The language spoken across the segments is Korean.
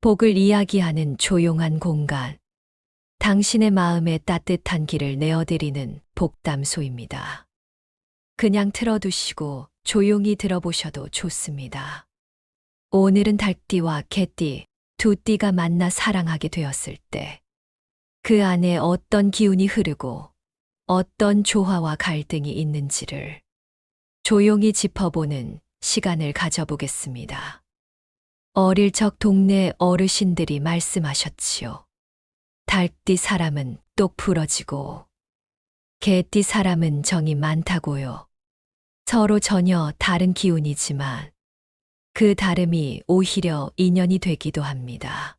복을 이야기하는 조용한 공간. 당신의 마음에 따뜻한 길을 내어드리는 복담소입니다. 그냥 틀어두시고 조용히 들어보셔도 좋습니다. 오늘은 달띠와 개띠, 두 띠가 만나 사랑하게 되었을 때, 그 안에 어떤 기운이 흐르고 어떤 조화와 갈등이 있는지를 조용히 짚어보는 시간을 가져보겠습니다. 어릴 적 동네 어르신들이 말씀하셨지요. 달띠 사람은 똑 부러지고 개띠 사람은 정이 많다고요. 서로 전혀 다른 기운이지만 그 다름이 오히려 인연이 되기도 합니다.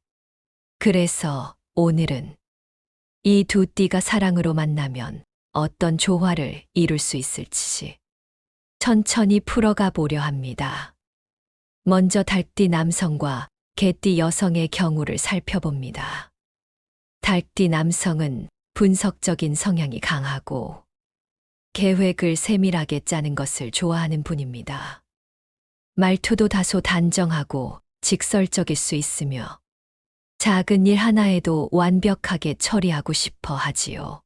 그래서 오늘은 이 두 띠가 사랑으로 만나면 어떤 조화를 이룰 수 있을지 천천히 풀어가 보려 합니다. 먼저 달띠 남성과 개띠 여성의 경우를 살펴봅니다. 달띠 남성은 분석적인 성향이 강하고 계획을 세밀하게 짜는 것을 좋아하는 분입니다. 말투도 다소 단정하고 직설적일 수 있으며 작은 일 하나에도 완벽하게 처리하고 싶어 하지요.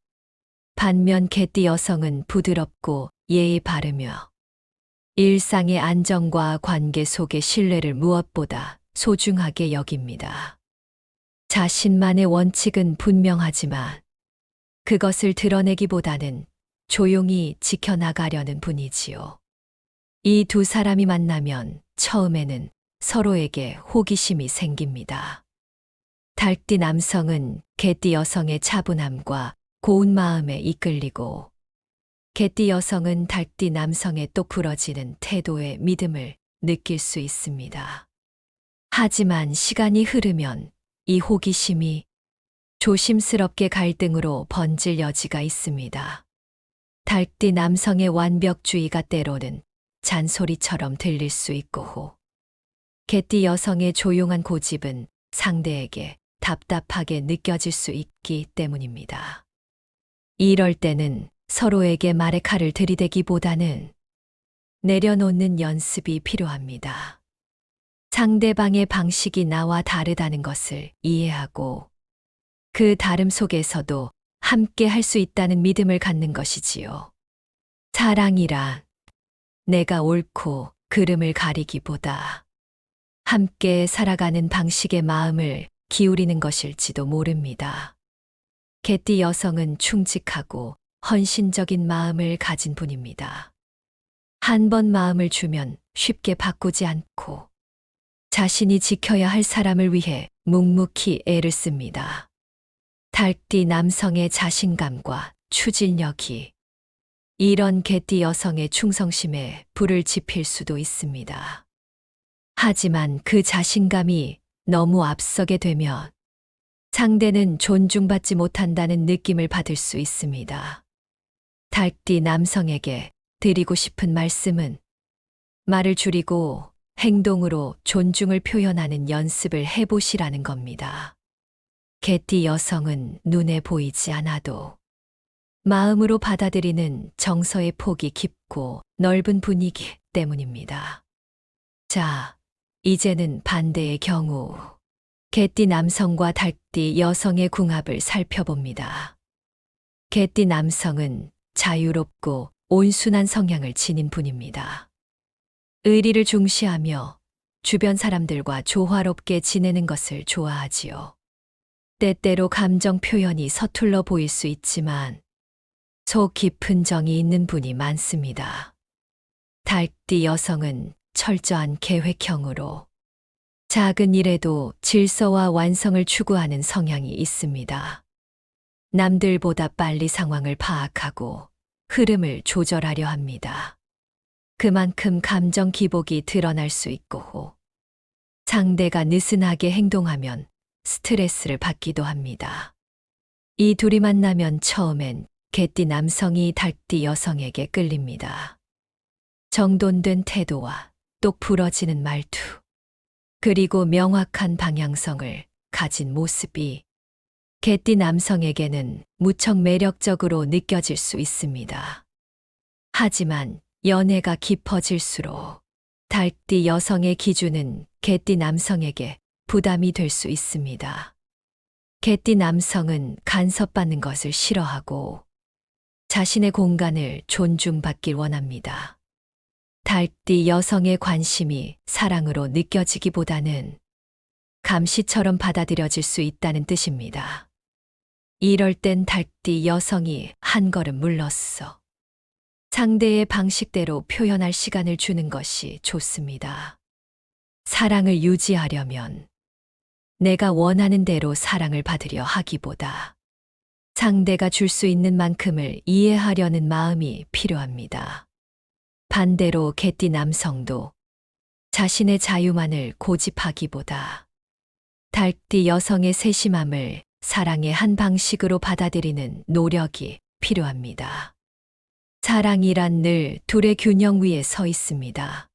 반면 개띠 여성은 부드럽고 예의 바르며 일상의 안정과 관계 속의 신뢰를 무엇보다 소중하게 여깁니다. 자신만의 원칙은 분명하지만 그것을 드러내기보다는 조용히 지켜나가려는 분이지요. 이 두 사람이 만나면 처음에는 서로에게 호기심이 생깁니다. 달띠 남성은 개띠 여성의 차분함과 고운 마음에 이끌리고 개띠 여성은 달띠 남성의 똑 부러지는 태도에 믿음을 느낄 수 있습니다. 하지만 시간이 흐르면 이 호기심이 조심스럽게 갈등으로 번질 여지가 있습니다. 달띠 남성의 완벽주의가 때로는 잔소리처럼 들릴 수 있고 개띠 여성의 조용한 고집은 상대에게 답답하게 느껴질 수 있기 때문입니다. 이럴 때는 서로에게 말의 칼을 들이대기보다는 내려놓는 연습이 필요합니다. 상대방의 방식이 나와 다르다는 것을 이해하고 그 다름 속에서도 함께 할 수 있다는 믿음을 갖는 것이지요. 사랑이란 내가 옳고 그름을 가리기보다 함께 살아가는 방식의 마음을 기울이는 것일지도 모릅니다. 개띠 여성은 충직하고 헌신적인 마음을 가진 분입니다. 한 번 마음을 주면 쉽게 바꾸지 않고 자신이 지켜야 할 사람을 위해 묵묵히 애를 씁니다. 달띠 남성의 자신감과 추진력이 이런 개띠 여성의 충성심에 불을 지필 수도 있습니다. 하지만 그 자신감이 너무 앞서게 되면 상대는 존중받지 못한다는 느낌을 받을 수 있습니다. 달띠 남성에게 드리고 싶은 말씀은 말을 줄이고 행동으로 존중을 표현하는 연습을 해보시라는 겁니다. 개띠 여성은 눈에 보이지 않아도 마음으로 받아들이는 정서의 폭이 깊고 넓은 분이기 때문입니다. 자, 이제는 반대의 경우 개띠 남성과 달띠 여성의 궁합을 살펴봅니다. 개띠 남성은 자유롭고 온순한 성향을 지닌 분입니다. 의리를 중시하며 주변 사람들과 조화롭게 지내는 것을 좋아하지요. 때때로 감정 표현이 서툴러 보일 수 있지만 속 깊은 정이 있는 분이 많습니다. 달띠 여성은 철저한 계획형으로 작은 일에도 질서와 완성을 추구하는 성향이 있습니다. 남들보다 빨리 상황을 파악하고 흐름을 조절하려 합니다. 그만큼 감정 기복이 드러날 수 있고 상대가 느슨하게 행동하면 스트레스를 받기도 합니다. 이 둘이 만나면 처음엔 개띠 남성이 달띠 여성에게 끌립니다. 정돈된 태도와 똑 부러지는 말투, 그리고 명확한 방향성을 가진 모습이 개띠 남성에게는 무척 매력적으로 느껴질 수 있습니다. 하지만 연애가 깊어질수록 달띠 여성의 기준은 개띠 남성에게 부담이 될 수 있습니다. 개띠 남성은 간섭받는 것을 싫어하고 자신의 공간을 존중받길 원합니다. 달띠 여성의 관심이 사랑으로 느껴지기보다는 감시처럼 받아들여질 수 있다는 뜻입니다. 이럴 땐 달띠 여성이 한 걸음 물러서 상대의 방식대로 표현할 시간을 주는 것이 좋습니다. 사랑을 유지하려면 내가 원하는 대로 사랑을 받으려 하기보다 상대가 줄 수 있는 만큼을 이해하려는 마음이 필요합니다. 반대로 개띠 남성도 자신의 자유만을 고집하기보다 달띠 여성의 세심함을 사랑의 한 방식으로 받아들이는 노력이 필요합니다. 사랑이란 늘 둘의 균형 위에 서 있습니다.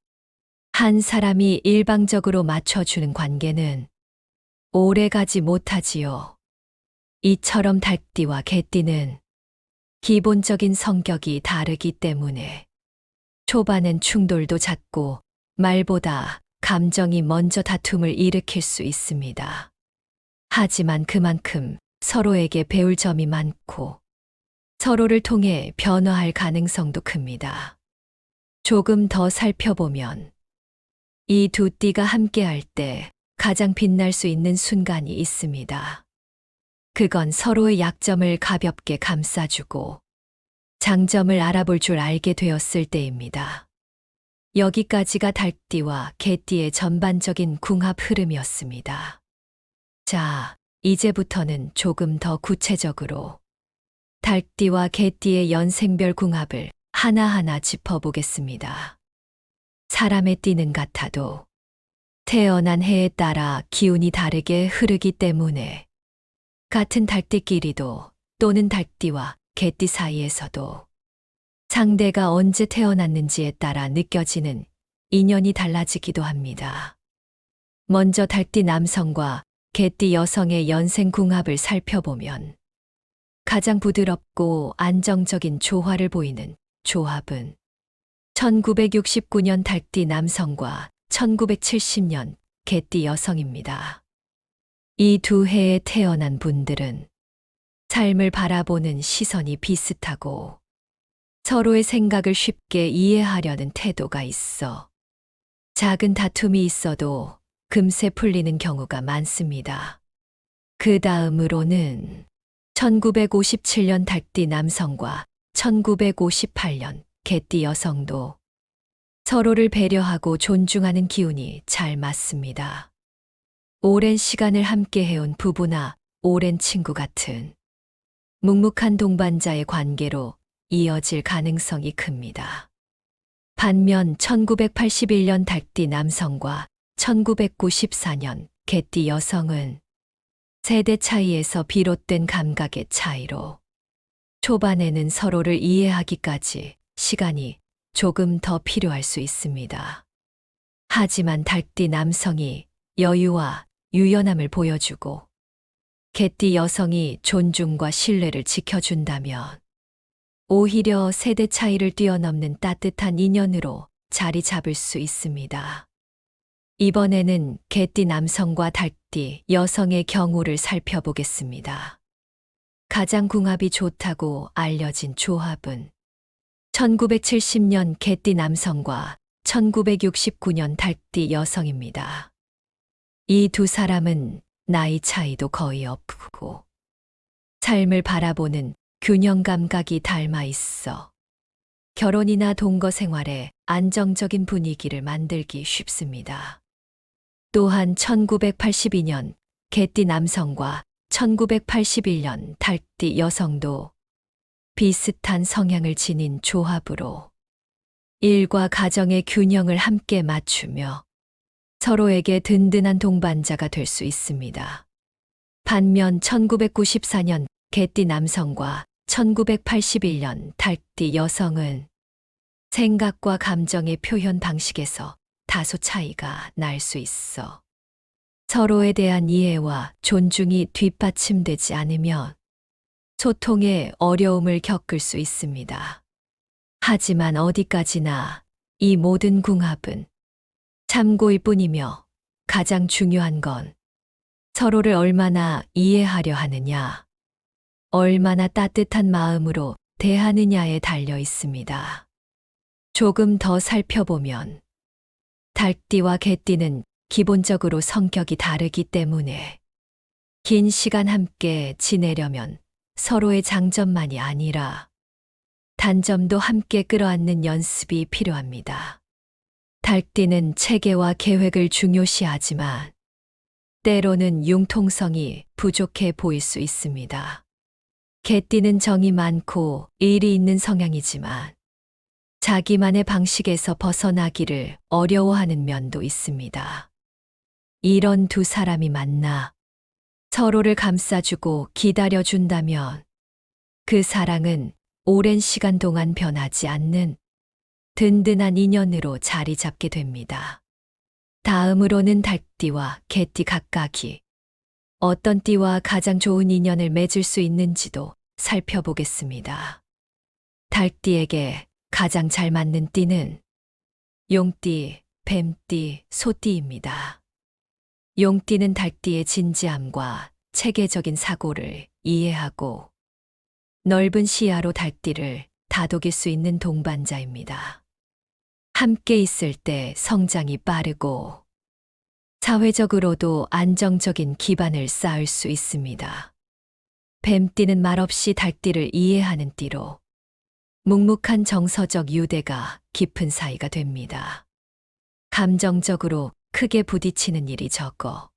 한 사람이 일방적으로 맞춰주는 관계는 오래가지 못하지요. 이처럼 달띠와 개띠는 기본적인 성격이 다르기 때문에 초반엔 충돌도 잦고 말보다 감정이 먼저 다툼을 일으킬 수 있습니다. 하지만 그만큼 서로에게 배울 점이 많고 서로를 통해 변화할 가능성도 큽니다. 조금 더 살펴보면 이 두 띠가 함께할 때 가장 빛날 수 있는 순간이 있습니다. 그건 서로의 약점을 가볍게 감싸주고 장점을 알아볼 줄 알게 되었을 때입니다. 여기까지가 달띠와 개띠의 전반적인 궁합 흐름이었습니다. 자, 이제부터는 조금 더 구체적으로 달띠와 개띠의 연생별 궁합을 하나하나 짚어보겠습니다. 사람의 띠는 같아도 태어난 해에 따라 기운이 다르게 흐르기 때문에 같은 달띠끼리도 또는 달띠와 개띠 사이에서도 상대가 언제 태어났는지에 따라 느껴지는 인연이 달라지기도 합니다. 먼저 달띠 남성과 개띠 여성의 연생 궁합을 살펴보면 가장 부드럽고 안정적인 조화를 보이는 조합은 1969년 달띠 남성과 1970년 개띠 여성입니다. 이 두 해에 태어난 분들은 삶을 바라보는 시선이 비슷하고 서로의 생각을 쉽게 이해하려는 태도가 있어 작은 다툼이 있어도 금세 풀리는 경우가 많습니다. 그 다음으로는 1957년 달띠 남성과 1958년 개띠 여성도 서로를 배려하고 존중하는 기운이 잘 맞습니다. 오랜 시간을 함께 해온 부부나 오랜 친구 같은 묵묵한 동반자의 관계로 이어질 가능성이 큽니다. 반면 1981년 달띠 남성과 1994년 개띠 여성은 세대 차이에서 비롯된 감각의 차이로 초반에는 서로를 이해하기까지 시간이 조금 더 필요할 수 있습니다. 하지만 달띠 남성이 여유와 유연함을 보여주고 개띠 여성이 존중과 신뢰를 지켜준다면 오히려 세대 차이를 뛰어넘는 따뜻한 인연으로 자리 잡을 수 있습니다. 이번에는 개띠 남성과 달띠 여성의 경우를 살펴보겠습니다. 가장 궁합이 좋다고 알려진 조합은 1970년 개띠 남성과 1969년 달띠 여성입니다. 이 두 사람은 나이 차이도 거의 없고 삶을 바라보는 균형 감각이 닮아 있어 결혼이나 동거 생활에 안정적인 분위기를 만들기 쉽습니다. 또한 1982년 개띠 남성과 1981년 달띠 여성도 비슷한 성향을 지닌 조합으로 일과 가정의 균형을 함께 맞추며 서로에게 든든한 동반자가 될 수 있습니다. 반면 1994년 개띠 남성과 1981년 달띠 여성은 생각과 감정의 표현 방식에서 다소 차이가 날 수 있어 서로에 대한 이해와 존중이 뒷받침되지 않으면 소통에 어려움을 겪을 수 있습니다. 하지만 어디까지나 이 모든 궁합은 참고일 뿐이며 가장 중요한 건 서로를 얼마나 이해하려 하느냐, 얼마나 따뜻한 마음으로 대하느냐에 달려 있습니다. 조금 더 살펴보면 달띠와 개띠는 기본적으로 성격이 다르기 때문에 긴 시간 함께 지내려면 서로의 장점만이 아니라 단점도 함께 끌어안는 연습이 필요합니다. 달띠는 체계와 계획을 중요시하지만 때로는 융통성이 부족해 보일 수 있습니다. 개띠는 정이 많고 일이 있는 성향이지만 자기만의 방식에서 벗어나기를 어려워하는 면도 있습니다. 이런 두 사람이 만나 서로를 감싸주고 기다려준다면 그 사랑은 오랜 시간 동안 변하지 않는 든든한 인연으로 자리 잡게 됩니다. 다음으로는 달띠와 개띠 각각이 어떤 띠와 가장 좋은 인연을 맺을 수 있는지도 살펴보겠습니다. 달띠에게 가장 잘 맞는 띠는 용띠, 뱀띠, 소띠입니다. 용띠는 달띠의 진지함과 체계적인 사고를 이해하고 넓은 시야로 달띠를 다독일 수 있는 동반자입니다. 함께 있을 때 성장이 빠르고 사회적으로도 안정적인 기반을 쌓을 수 있습니다. 뱀띠는 말없이 달띠를 이해하는 띠로 묵묵한 정서적 유대가 깊은 사이가 됩니다. 감정적으로 크게 부딪히는 일이 적어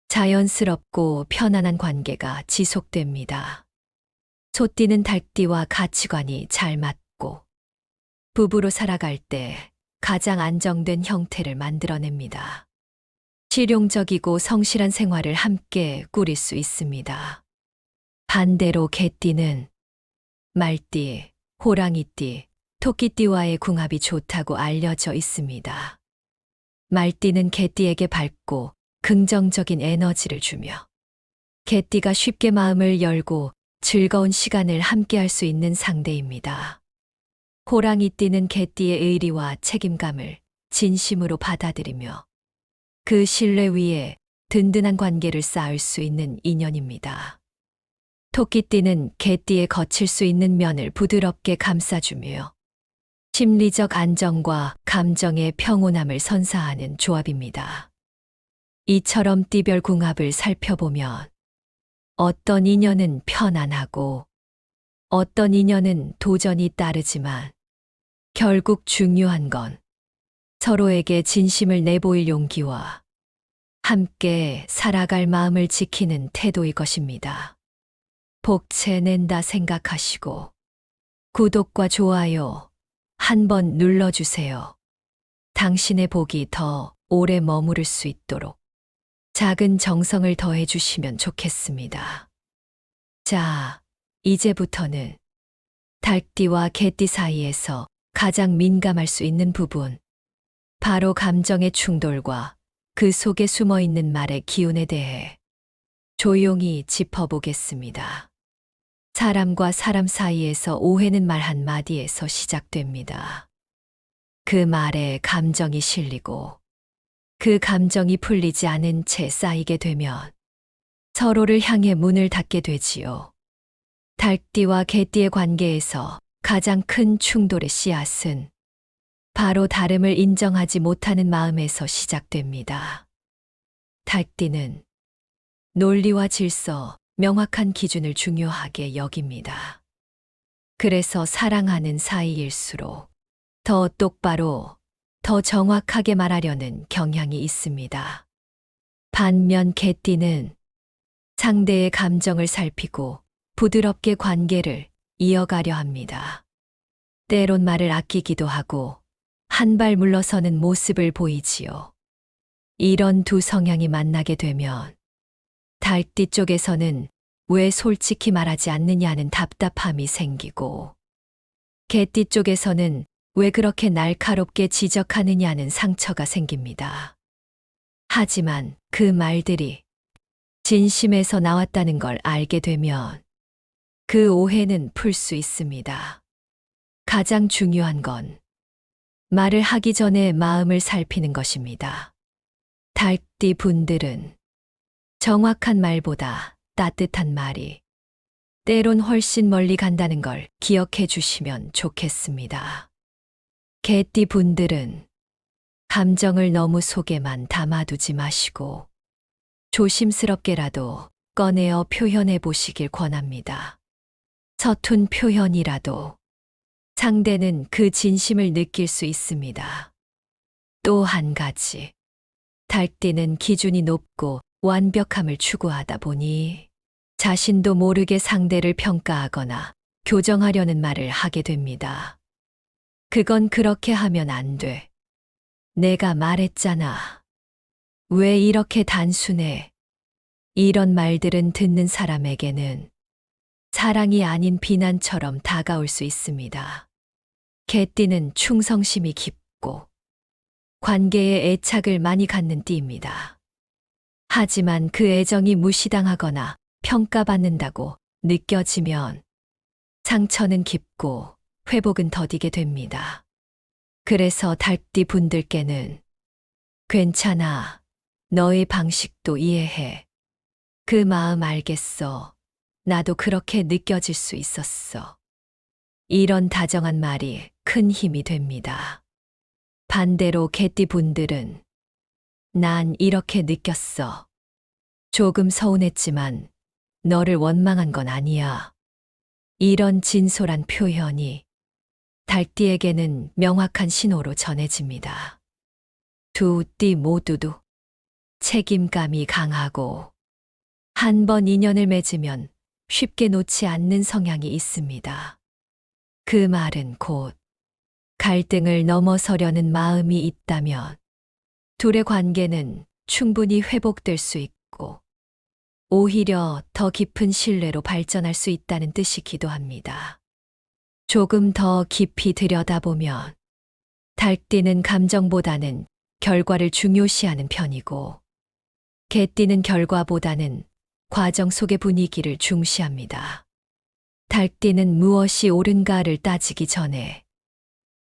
자연스럽고 편안한 관계가 지속됩니다. 소띠는 달띠와 가치관이 잘 맞고 부부로 살아갈 때 가장 안정된 형태를 만들어냅니다. 실용적이고 성실한 생활을 함께 꾸릴 수 있습니다. 반대로 개띠는 말띠, 호랑이띠, 토끼띠와의 궁합이 좋다고 알려져 있습니다. 말띠는 개띠에게 밝고 긍정적인 에너지를 주며 개띠가 쉽게 마음을 열고 즐거운 시간을 함께할 수 있는 상대입니다. 호랑이띠는 개띠의 의리와 책임감을 진심으로 받아들이며 그 신뢰 위에 든든한 관계를 쌓을 수 있는 인연입니다. 토끼띠는 개띠의 거칠 수 있는 면을 부드럽게 감싸주며 심리적 안정과 감정의 평온함을 선사하는 조합입니다. 이처럼 띠별 궁합을 살펴보면 어떤 인연은 편안하고 어떤 인연은 도전이 따르지만 결국 중요한 건 서로에게 진심을 내보일 용기와 함께 살아갈 마음을 지키는 태도일 것입니다. 복채 낸다 생각하시고 구독과 좋아요 한번 눌러주세요. 당신의 복이 더 오래 머무를 수 있도록 작은 정성을 더해주시면 좋겠습니다. 자, 이제부터는 달띠와 개띠 사이에서 가장 민감할 수 있는 부분, 바로 감정의 충돌과 그 속에 숨어 있는 말의 기운에 대해 조용히 짚어보겠습니다. 사람과 사람 사이에서 오해는 말 한마디에서 시작됩니다. 그 말에 감정이 실리고 그 감정이 풀리지 않은 채 쌓이게 되면 서로를 향해 문을 닫게 되지요. 달띠와 개띠의 관계에서 가장 큰 충돌의 씨앗은 바로 다름을 인정하지 못하는 마음에서 시작됩니다. 달띠는 논리와 질서, 명확한 기준을 중요하게 여깁니다. 그래서 사랑하는 사이일수록 더 똑바로, 더 정확하게 말하려는 경향이 있습니다. 반면 개띠는 상대의 감정을 살피고 부드럽게 관계를 이어가려 합니다. 때론 말을 아끼기도 하고 한 발 물러서는 모습을 보이지요. 이런 두 성향이 만나게 되면 달띠 쪽에서는 왜 솔직히 말하지 않느냐는 답답함이 생기고 개띠 쪽에서는 왜 그렇게 날카롭게 지적하느냐는 상처가 생깁니다. 하지만 그 말들이 진심에서 나왔다는 걸 알게 되면 그 오해는 풀 수 있습니다. 가장 중요한 건 말을 하기 전에 마음을 살피는 것입니다. 달띠 분들은 정확한 말보다 따뜻한 말이 때론 훨씬 멀리 간다는 걸 기억해 주시면 좋겠습니다. 개띠 분들은 감정을 너무 속에만 담아두지 마시고 조심스럽게라도 꺼내어 표현해 보시길 권합니다. 서툰 표현이라도 상대는 그 진심을 느낄 수 있습니다. 또 한 가지, 달띠는 기준이 높고 완벽함을 추구하다 보니 자신도 모르게 상대를 평가하거나 교정하려는 말을 하게 됩니다. 그건 그렇게 하면 안 돼. 내가 말했잖아. 왜 이렇게 단순해? 이런 말들은 듣는 사람에게는 사랑이 아닌 비난처럼 다가올 수 있습니다. 개띠는 충성심이 깊고 관계에 애착을 많이 갖는 띠입니다. 하지만 그 애정이 무시당하거나 평가받는다고 느껴지면 상처는 깊고 회복은 더디게 됩니다. 그래서 달띠 분들께는 괜찮아. 너의 방식도 이해해. 그 마음 알겠어. 나도 그렇게 느껴질 수 있었어. 이런 다정한 말이 큰 힘이 됩니다. 반대로 개띠 분들은 난 이렇게 느꼈어. 조금 서운했지만 너를 원망한 건 아니야. 이런 진솔한 표현이 달띠에게는 명확한 신호로 전해집니다. 두 띠 모두도 책임감이 강하고 한 번 인연을 맺으면 쉽게 놓지 않는 성향이 있습니다. 그 말은 곧 갈등을 넘어서려는 마음이 있다면 둘의 관계는 충분히 회복될 수 있고 오히려 더 깊은 신뢰로 발전할 수 있다는 뜻이기도 합니다. 조금 더 깊이 들여다보면 달띠는 감정보다는 결과를 중요시하는 편이고 개띠는 결과보다는 과정 속의 분위기를 중시합니다. 달띠는 무엇이 옳은가를 따지기 전에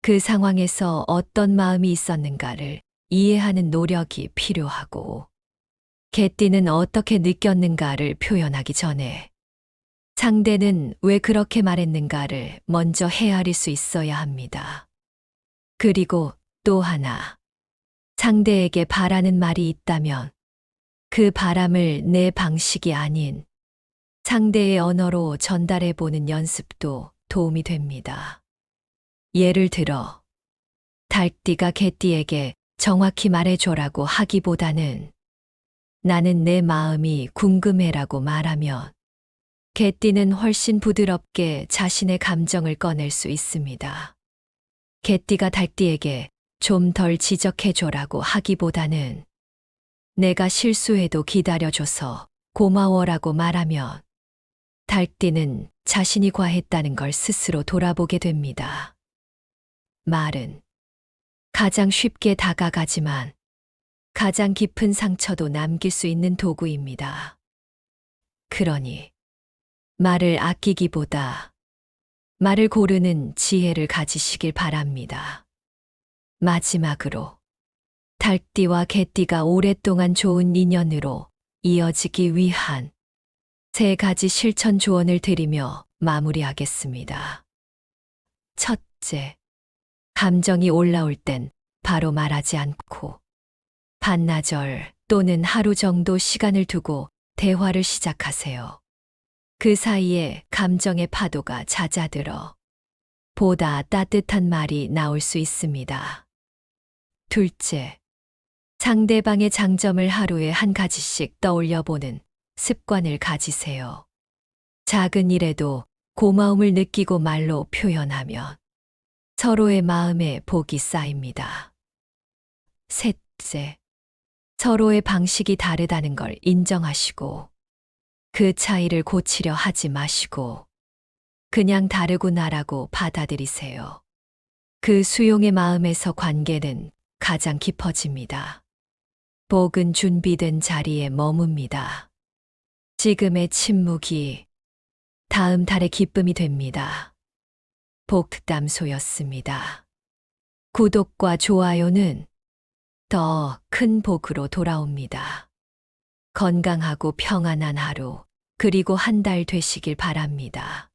그 상황에서 어떤 마음이 있었는가를 이해하는 노력이 필요하고 개띠는 어떻게 느꼈는가를 표현하기 전에 상대는 왜 그렇게 말했는가를 먼저 헤아릴 수 있어야 합니다. 그리고 또 하나, 상대에게 바라는 말이 있다면 그 바람을 내 방식이 아닌 상대의 언어로 전달해 보는 연습도 도움이 됩니다. 예를 들어, 달띠가 개띠에게 정확히 말해줘라고 하기보다는 나는 내 마음이 궁금해라고 말하면 개띠는 훨씬 부드럽게 자신의 감정을 꺼낼 수 있습니다. 개띠가 달띠에게 좀 덜 지적해줘라고 하기보다는 내가 실수해도 기다려줘서 고마워라고 말하면 달띠는 자신이 과했다는 걸 스스로 돌아보게 됩니다. 말은 가장 쉽게 다가가지만 가장 깊은 상처도 남길 수 있는 도구입니다. 그러니 말을 아끼기보다 말을 고르는 지혜를 가지시길 바랍니다. 마지막으로 달띠와 개띠가 오랫동안 좋은 인연으로 이어지기 위한 3가지 실천 조언을 드리며 마무리하겠습니다. 첫째, 감정이 올라올 땐 바로 말하지 않고 반나절 또는 하루 정도 시간을 두고 대화를 시작하세요. 그 사이에 감정의 파도가 잦아들어 보다 따뜻한 말이 나올 수 있습니다. 둘째, 상대방의 장점을 하루에 한 가지씩 떠올려 보는 습관을 가지세요. 작은 일에도 고마움을 느끼고 말로 표현하면 서로의 마음에 복이 쌓입니다. 셋째, 서로의 방식이 다르다는 걸 인정하시고 그 차이를 고치려 하지 마시고 그냥 다르구나라고 받아들이세요. 그 수용의 마음에서 관계는 가장 깊어집니다. 복은 준비된 자리에 머뭅니다. 지금의 침묵이 다음 달의 기쁨이 됩니다. 복담소였습니다. 구독과 좋아요는 더 큰 복으로 돌아옵니다. 건강하고 평안한 하루, 그리고 한 달 되시길 바랍니다.